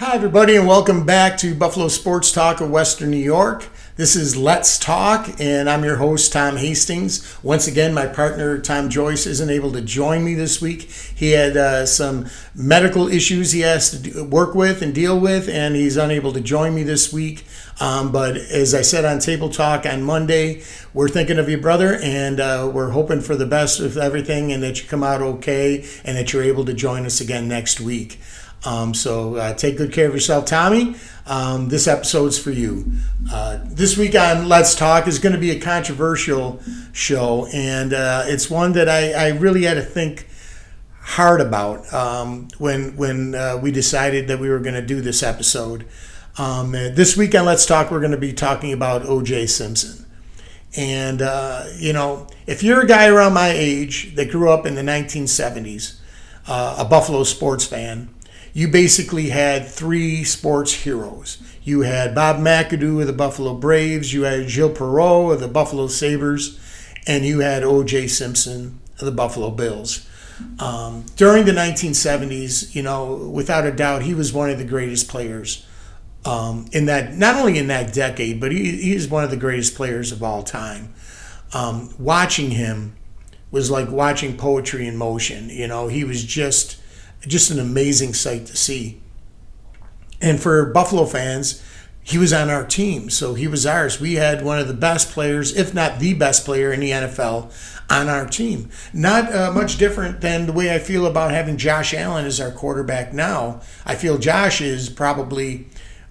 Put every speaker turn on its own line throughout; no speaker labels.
Hi, everybody, and welcome back to Buffalo Sports Talk of Western New York. This is Let's Talk, and I'm your host, Tom Hastings. Once again, my partner, Tom Joyce, isn't able to join me this week. He had some medical issues he has to work with and deal with, and he's unable to join me this week. But as I said on Table Talk on Monday, we're thinking of you, brother, and we're hoping for the best with everything and that you come out okay and that you're able to join us again next week. So take good care of yourself, Tommy. This episode's for you. This week on Let's Talk is going to be a controversial show, and it's one that I really had to think hard about when we decided that we were going to do this episode. This week on Let's Talk, we're going to be talking about OJ Simpson. And, if you're a guy around my age that grew up in the 1970s, a Buffalo sports fan, you basically had three sports heroes. You had Bob McAdoo of the Buffalo Braves, you had Gilles Perreault of the Buffalo Sabres, and you had OJ Simpson of the Buffalo Bills. During the 1970s, without a doubt, he was one of the greatest players in that, not only in that decade, but he is one of the greatest players of all time. Watching him was like watching poetry in motion. He was just an amazing sight to see. And for Buffalo fans, he was on our team, so he was ours. We had one of the best players, if not the best player in the NFL, on our team. Not much different than the way I feel about having Josh Allen as our quarterback now. I feel Josh is probably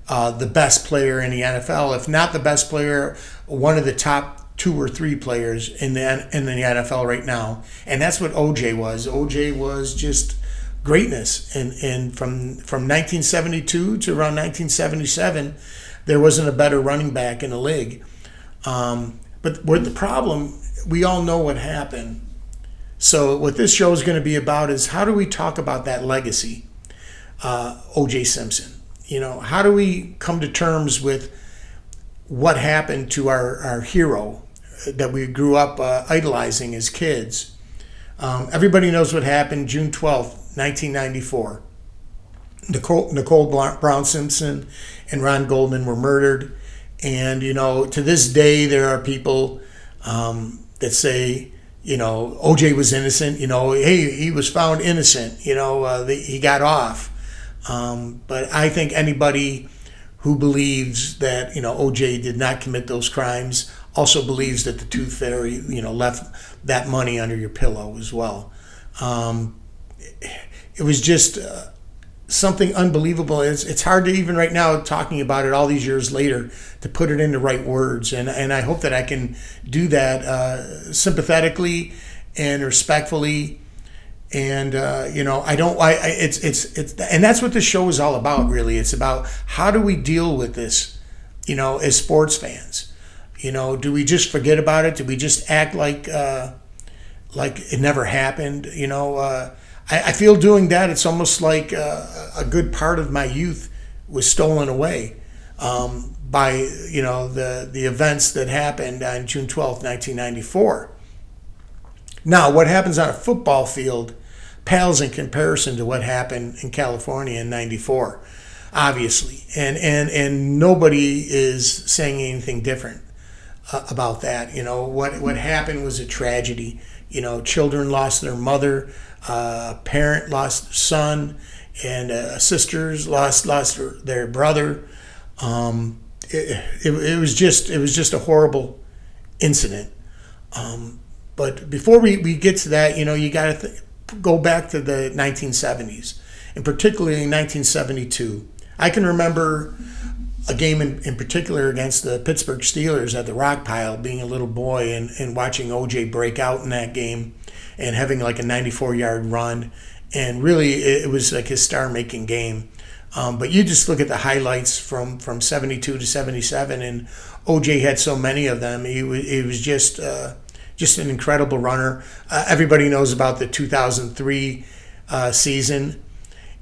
the best player in the NFL, if not the best player, one of the top 2 or 3 players in the NFL right now. And that's what OJ was. OJ was just greatness, and from 1972 to around 1977, there wasn't a better running back in the league. But with the problem, we all know what happened. So what this show is going to be about is how do we talk about that legacy, OJ Simpson? How do we come to terms with what happened to our hero that we grew up idolizing as kids? Everybody knows what happened June 12th, 1994. Nicole Brown Simpson and Ron Goldman were murdered. And, to this day, there are people that say, OJ was innocent. Hey, he was found innocent. He got off. But I think anybody who believes that, OJ did not commit those crimes also believes that the tooth fairy, left that money under your pillow as well. It was just something unbelievable. It's hard to even right now, talking about it all these years later, to put it into right words. And I hope that I can do that sympathetically and respectfully. And and that's what the show is all about. Really, it's about how do we deal with this, as sports fans. Do we just forget about it? Do we just act like it never happened? I feel doing that, it's almost like a good part of my youth was stolen away by the events that happened on June 12th, 1994. Now, what happens on a football field pales in comparison to what happened in California in '94, obviously, and nobody is saying anything different about that. What happened was a tragedy. Children lost their mother, a parent lost their son, and sisters lost their brother. It was just a horrible incident. But before we get to that, you got to go back to the 1970s, and particularly in 1972. I can remember a game in particular against the Pittsburgh Steelers at the Rock Pile, being a little boy and watching OJ break out in that game and having like a 94-yard run. And really, it was like his star-making game. But you just look at the highlights from 72 to 77, and OJ had so many of them. He was just an incredible runner. Everybody knows about the 2003 season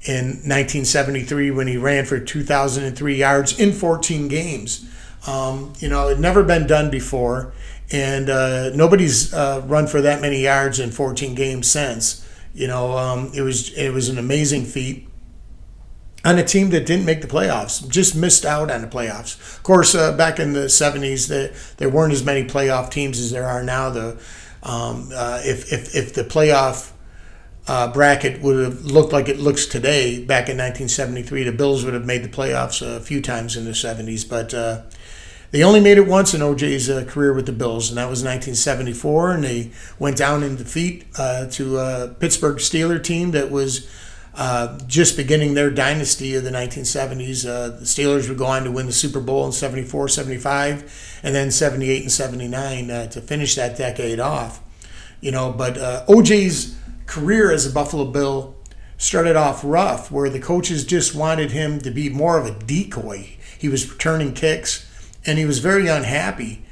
in 1973 when he ran for 2,003 yards in 14 games. It had never been done before, and nobody's run for that many yards in 14 games since. It was an amazing feat. on a team that didn't make the playoffs, just missed out on the playoffs. Of course, back in the 70s, there weren't as many playoff teams as there are now. If the playoff bracket would have looked like it looks today, back in 1973, the Bills would have made the playoffs a few times in the 70s, but they only made it once in OJ's career with the Bills, and that was 1974, and they went down in defeat to a Pittsburgh Steelers team that was just beginning their dynasty of the 1970s. The Steelers would go on to win the Super Bowl in 74, 75, and then 78 and 79 to finish that decade off. But OJ's career as a Buffalo Bill started off rough, where the coaches just wanted him to be more of a decoy. He was returning kicks, and he was very unhappy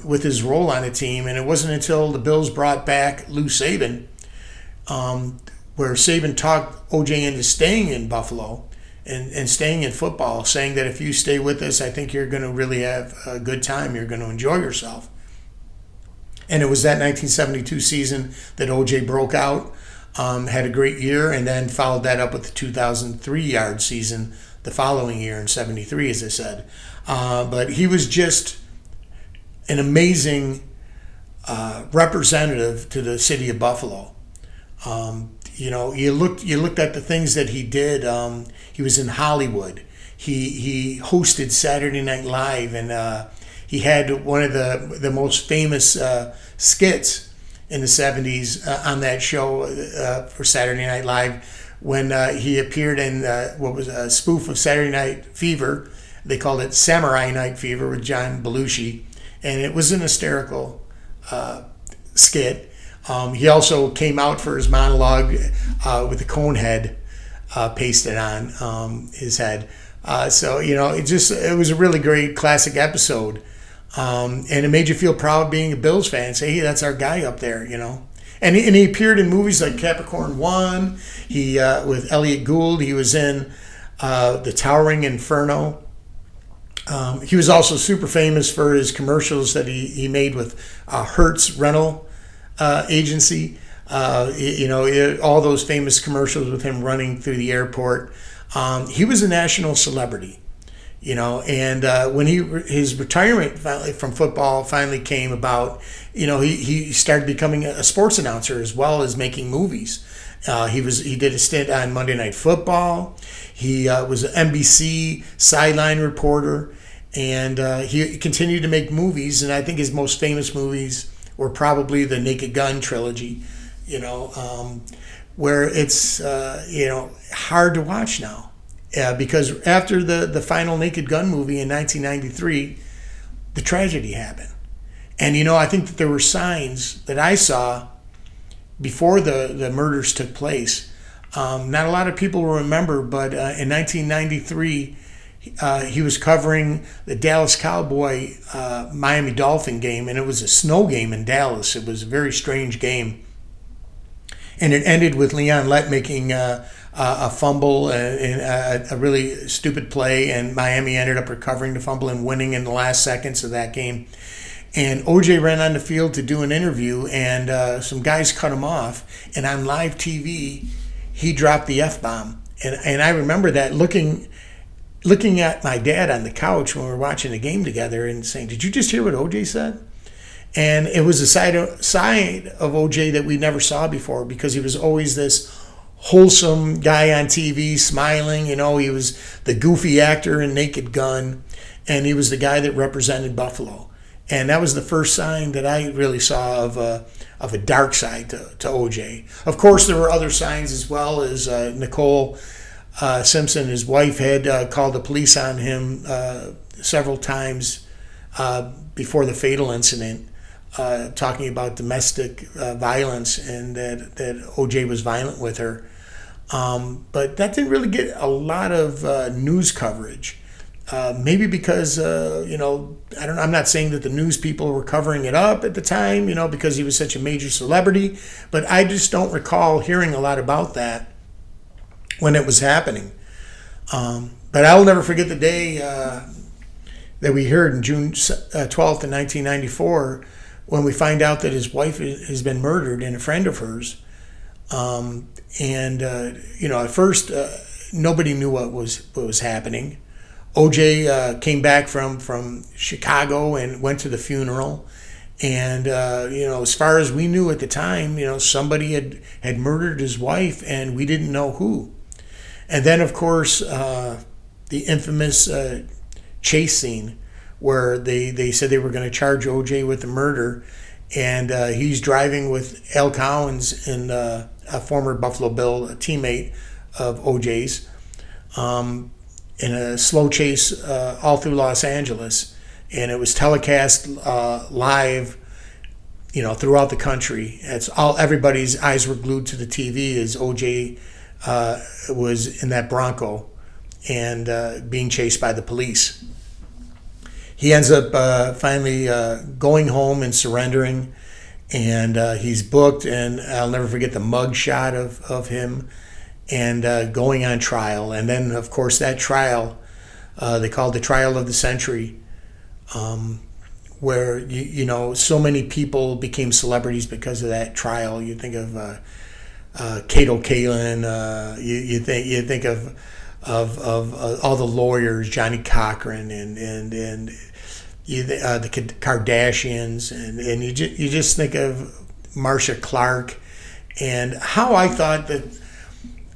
with his role on the team. And it wasn't until the Bills brought back Lou Saban, where Saban talked OJ into staying in Buffalo and staying in football, saying that if you stay with us, I think you're going to really have a good time. You're going to enjoy yourself. And it was that 1972 season that OJ broke out, had a great year, and then followed that up with the 2003-yard season the following year in 73, as I said. But he was just an amazing representative to the city of Buffalo. You looked at the things that he did. He was in Hollywood. He hosted Saturday Night Live, and he had one of the most famous skits in the 70s on that show for Saturday Night Live, when he appeared in what was a spoof of Saturday Night Fever. They called it Samurai Night Fever with John Belushi, and it was an hysterical skit. He also came out for his monologue with a cone head pasted on his head. It was a really great classic episode, and it made you feel proud being a Bills fan. Say, hey, that's our guy up there, And he appeared in movies like Capricorn 1. He with Elliot Gould. He was in The Towering Inferno. He was also super famous for his commercials that he made with Hertz Rental Agency. All those famous commercials with him running through the airport. He was a national celebrity, and when his retirement from football finally came about, he started becoming a sports announcer as well as making movies. He did a stint on Monday Night Football. He was an NBC sideline reporter, and he continued to make movies. And I think his most famous movies were probably the Naked Gun trilogy, where it's hard to watch now, because after the final Naked Gun movie in 1993, the tragedy happened. And I think that there were signs that I saw before the murders took place. Not a lot of people will remember, but in 1993, he was covering the Dallas Cowboy Miami Dolphin game, and it was a snow game in Dallas. It was a very strange game, and it ended with Leon Lett making a fumble and a really stupid play, and Miami ended up recovering the fumble and winning in the last seconds of that game. And OJ ran on the field to do an interview, and some guys cut him off, and on live TV, he dropped the F-bomb. And I remember that looking at my dad on the couch when we were watching the game together and saying, "Did you just hear what OJ said?" And it was a side of OJ that we never saw before, because he was always this wholesome guy on TV, smiling. He was the goofy actor in Naked Gun, and he was the guy that represented Buffalo. And that was the first sign that I really saw of a dark side to OJ. Of course, there were other signs as well, as Nicole Simpson, his wife, had called the police on him several times before the fatal incident, talking about domestic violence, and that OJ was violent with her. But that didn't really get a lot of news coverage. Maybe because, I don't know, I'm not saying that the news people were covering it up at the time, because he was such a major celebrity, but I just don't recall hearing a lot about that when it was happening. But I'll never forget the day that we heard in June 12th of 1994, when we find out that his wife has been murdered, and a friend of hers. At first, nobody knew what was happening. OJ came back from Chicago and went to the funeral. And, as far as we knew at the time, somebody had murdered his wife, and we didn't know who. And then, of course, the infamous chase scene where they said they were going to charge OJ with the murder. And he's driving with Al Collins, and a former Buffalo Bill teammate of OJ's, in a slow chase all through Los Angeles. And it was telecast live, throughout the country. Everybody's eyes were glued to the TV as OJ was in that Bronco and being chased by the police. He ends up finally going home and surrendering, and he's booked. And I'll never forget the mug shot of him and going on trial. And then, of course, that trial they called the trial of the century. Where so many people became celebrities because of that trial. You think of Cato Kalin. You think of all the lawyers, Johnny Cochran, and the Kardashians, and you just think of Marcia Clark, and how I thought that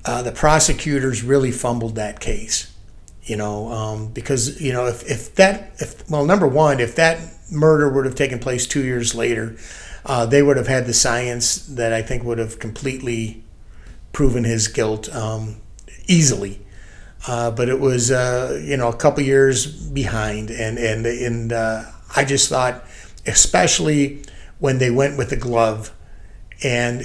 the prosecutors really fumbled that case. Because number one, if that murder would have taken place 2 years later, they would have had the science that I think would have completely proven his guilt easily. But it was, a couple years behind, and I just thought, especially when they went with the glove, and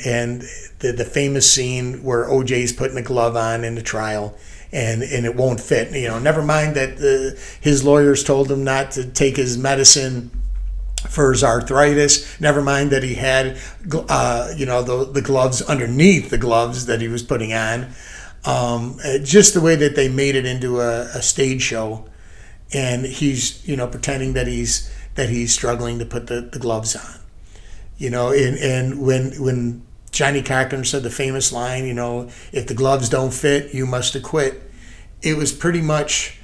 the famous scene where OJ's putting the glove on in the trial. And it won't fit. Never mind that his lawyers told him not to take his medicine for his arthritis. Never mind that he had, the gloves underneath the gloves that he was putting on. Just the way that they made it into a stage show, and he's pretending that he's struggling to put the gloves on. And when Johnny Cochran said the famous line, if the gloves don't fit, you must acquit. It was pretty much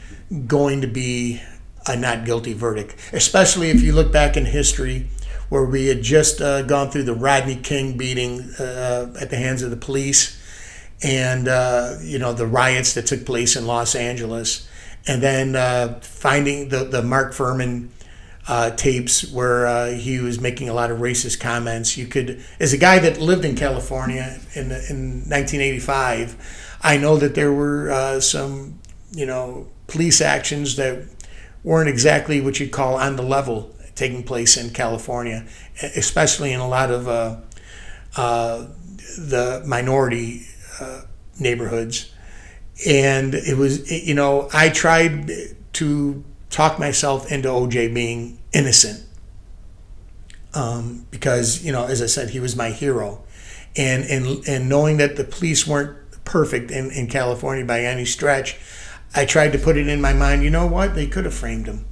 going to be a not guilty verdict, especially if you look back in history where we had just gone through the Rodney King beating at the hands of the police, and, the riots that took place in Los Angeles, and then finding the Mark Furman tapes where he was making a lot of racist comments. You could, as a guy that lived in California in 1985, I know that there were some, police actions that weren't exactly what you'd call on the level taking place in California, especially in a lot of the minority neighborhoods. And it was, I tried to talk myself into OJ being innocent, because as I said, he was my hero, and knowing that the police weren't perfect in California by any stretch, I tried to put it in my mind, they could have framed him,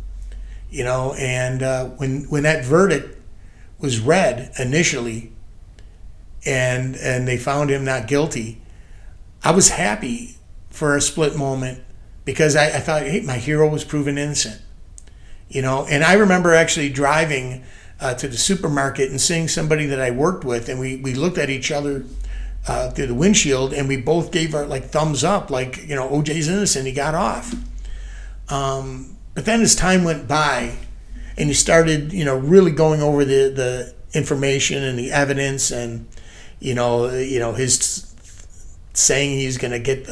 and when that verdict was read initially, and they found him not guilty, I was happy for a split moment, because I thought, hey, my hero was proven innocent, And I remember actually driving to the supermarket and seeing somebody that I worked with, and we looked at each other through the windshield, and we both gave our thumbs up, OJ's innocent, he got off. But then as time went by, and you started, really going over the information and the evidence, and his saying he's going to get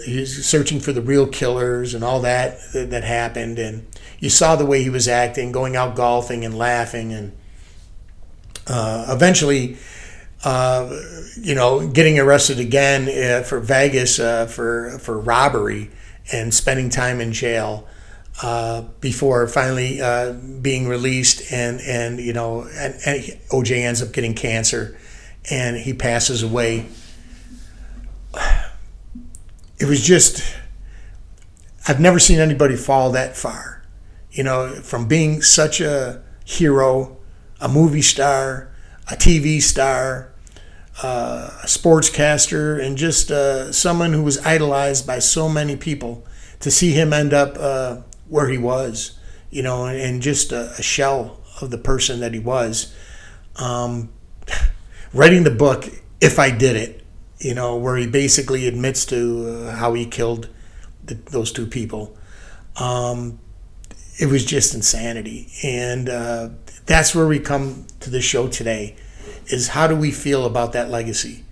he's searching for the real killers and all that happened, and you saw the way he was acting, going out golfing and laughing, and eventually, getting arrested again for Vegas for robbery and spending time in jail before finally being released, and OJ ends up getting cancer, and he passes away. It was just, I've never seen anybody fall that far, from being such a hero, a movie star, a TV star, a sportscaster, and just someone who was idolized by so many people. To see him end up where he was, and just a shell of the person that he was. Writing the book, If I Did It, where he basically admits to how he killed those two people. It was just insanity. And that's where we come to the show today, is how do we feel about that legacy?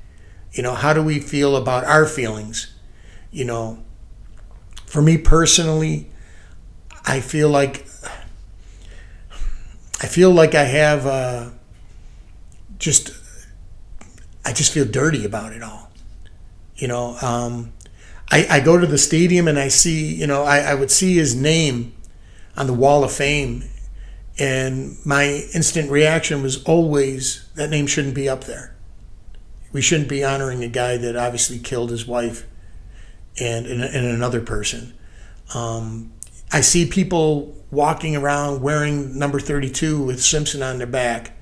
How do we feel about our feelings? For me personally, I feel like I have I just feel dirty about it all. I go to the stadium and I see, I would see his name on the Wall of Fame, and my instant reaction was always, that name shouldn't be up there. We shouldn't be honoring a guy that obviously killed his wife and another person. I see people walking around wearing number 32 with Simpson on their back,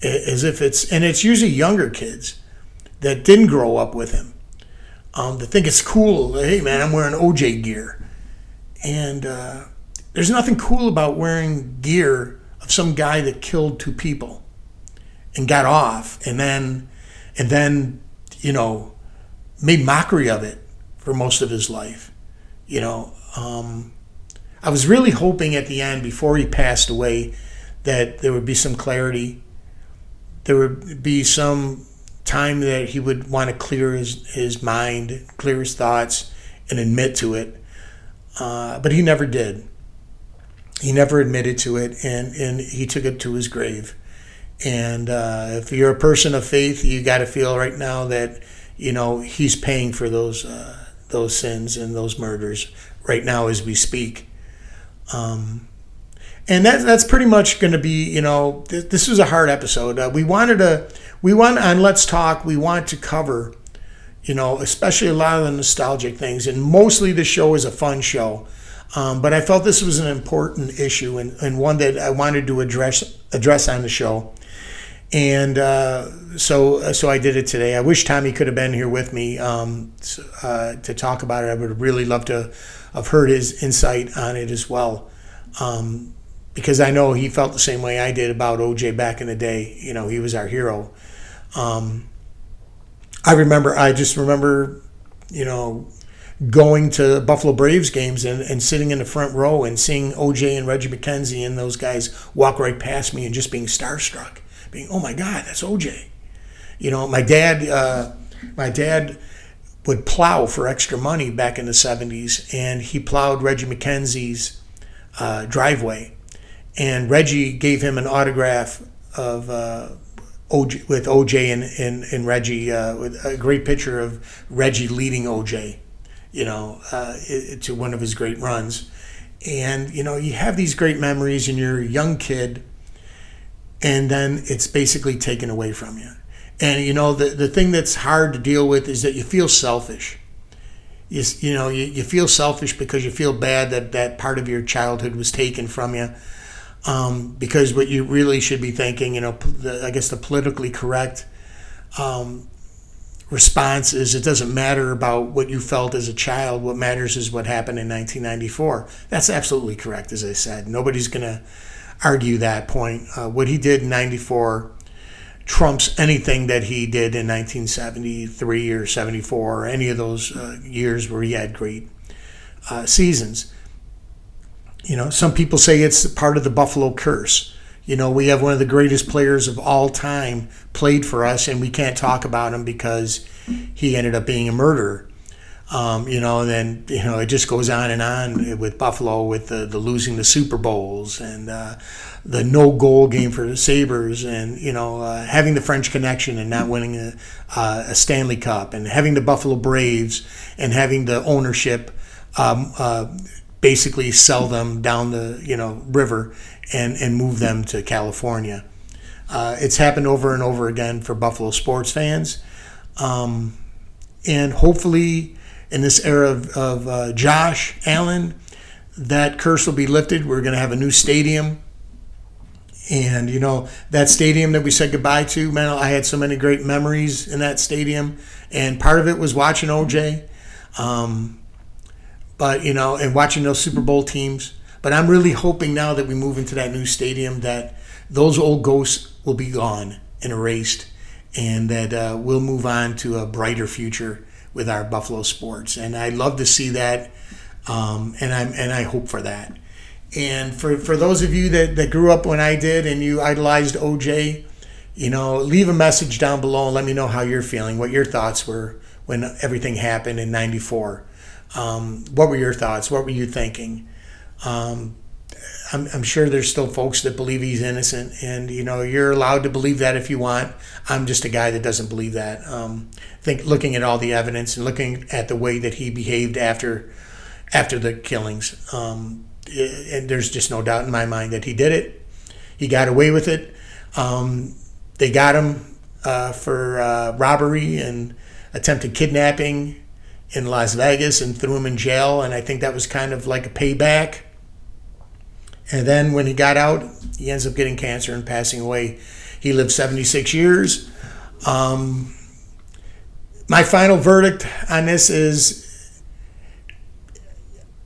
as if it's usually younger kids that didn't grow up with him. They think it's cool. Hey man, I'm wearing OJ gear. And there's nothing cool about wearing gear of some guy that killed two people and got off and then made mockery of it for most of his life. I was really hoping at the end, before he passed away, that there would be some clarity. There would be some time that he would want to clear his mind, clear his thoughts, and admit to it. But he never did. He never admitted to it, and he took it to his grave. And if you're a person of faith, you got to feel right now that he's paying for those sins and those murders right now as we speak. And that's pretty much going to be, this was a hard episode. We want on Let's Talk, we want to cover, especially a lot of the nostalgic things, and mostly the show is a fun show. But I felt this was an important issue and one that I wanted to address on the show. And so I did it today. I wish Tommy could have been here with me to talk about it. I would have really loved to have heard his insight on it as well, because I know he felt the same way I did about OJ back in the day. He was our hero. I just remember, going to Buffalo Braves games and sitting in the front row and seeing OJ and Reggie McKenzie and those guys walk right past me and just being starstruck, being, oh my God, that's OJ. My dad would plow for extra money back in the 70s, and he plowed Reggie McKenzie's driveway, and Reggie gave him an autograph of OJ, with OJ and Reggie, with a great picture of Reggie leading OJ, to one of his great runs. And you have these great memories, and you're a young kid, and then it's basically taken away from you. And the thing that's hard to deal with is that you feel selfish. You feel selfish because you feel bad that part of your childhood was taken from you. Because what you really should be thinking, I guess the politically correct response is, it doesn't matter about what you felt as a child. What matters is what happened in 1994. That's absolutely correct, as I said. Nobody's going to argue that point. What he did in 94 trumps anything that he did in 1973 or 74 or any of those years where he had great seasons. Some people say it's part of the Buffalo curse. We have one of the greatest players of all time played for us, and we can't talk about him because he ended up being a murderer. And then it just goes on and on with Buffalo, with the losing the Super Bowls and the no goal game for the Sabres, and having the French Connection and not winning a Stanley Cup, and having the Buffalo Braves and having the ownership basically sell them down the river and move them to California. It's happened over and over again for Buffalo sports fans, and hopefully in this era of Josh Allen, that curse will be lifted. We're going to have a new stadium And, that stadium that we said goodbye to, man, I had so many great memories in that stadium. And part of it was watching OJ, and watching those Super Bowl teams. But I'm really hoping now that we move into that new stadium that those old ghosts will be gone and erased, and that we'll move on to a brighter future with our Buffalo sports. And I love to see that, and I hope for that. And for those of you that grew up when I did and you idolized OJ, leave a message down below and let me know how you're feeling, what your thoughts were when everything happened in '94. What were your thoughts? What were you thinking? I'm sure there's still folks that believe he's innocent, and you're allowed to believe that if you want. I'm just a guy that doesn't believe that. Looking at all the evidence and looking at the way that he behaved after the killings, and there's just no doubt in my mind that he did it. He got away with it. They got him for robbery and attempted kidnapping in Las Vegas and threw him in jail, and I think that was kind of like a payback. And then when he got out, he ends up getting cancer and passing away. He lived 76 years. My final verdict on this is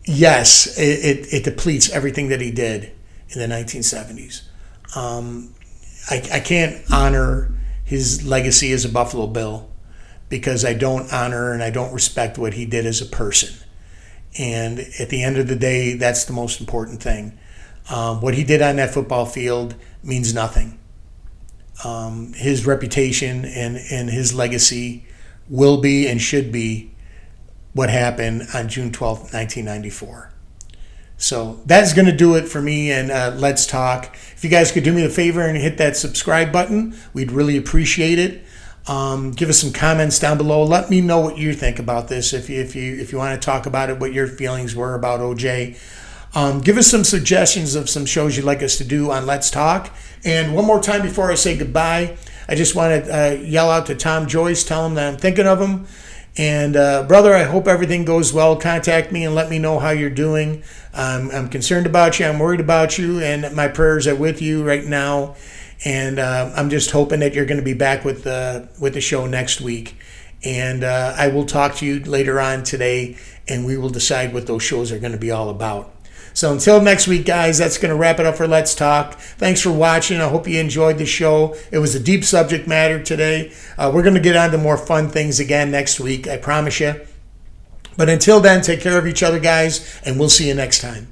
yes, it depletes everything that he did in the 1970s. I can't honor his legacy as a Buffalo Bill because I don't honor and I don't respect what he did as a person. And at the end of the day, that's the most important thing. What he did on that football field means nothing. His reputation and his legacy will be and should be what happened on June 12th, 1994. So that's going to do it for me and Let's Talk. If you guys could do me a favor and hit that subscribe button, we'd really appreciate it. Give us some comments down below. Let me know what you think about this. If you want to talk about it, what your feelings were about OJ. Give us some suggestions of some shows you'd like us to do on Let's Talk. And one more time before I say goodbye, I just want to yell out to Tom Joyce, tell him that I'm thinking of him. And brother, I hope everything goes well. Contact me and let me know how you're doing. I'm concerned about you. I'm worried about you, and my prayers are with you right now. And I'm just hoping that you're going to be back with the show next week. And I will talk to you later on today, and we will decide what those shows are going to be all about. So until next week, guys, that's going to wrap it up for Let's Talk. Thanks for watching. I hope you enjoyed the show. It was a deep subject matter today. We're going to get on to more fun things again next week, I promise you. But until then, take care of each other, guys, and we'll see you next time.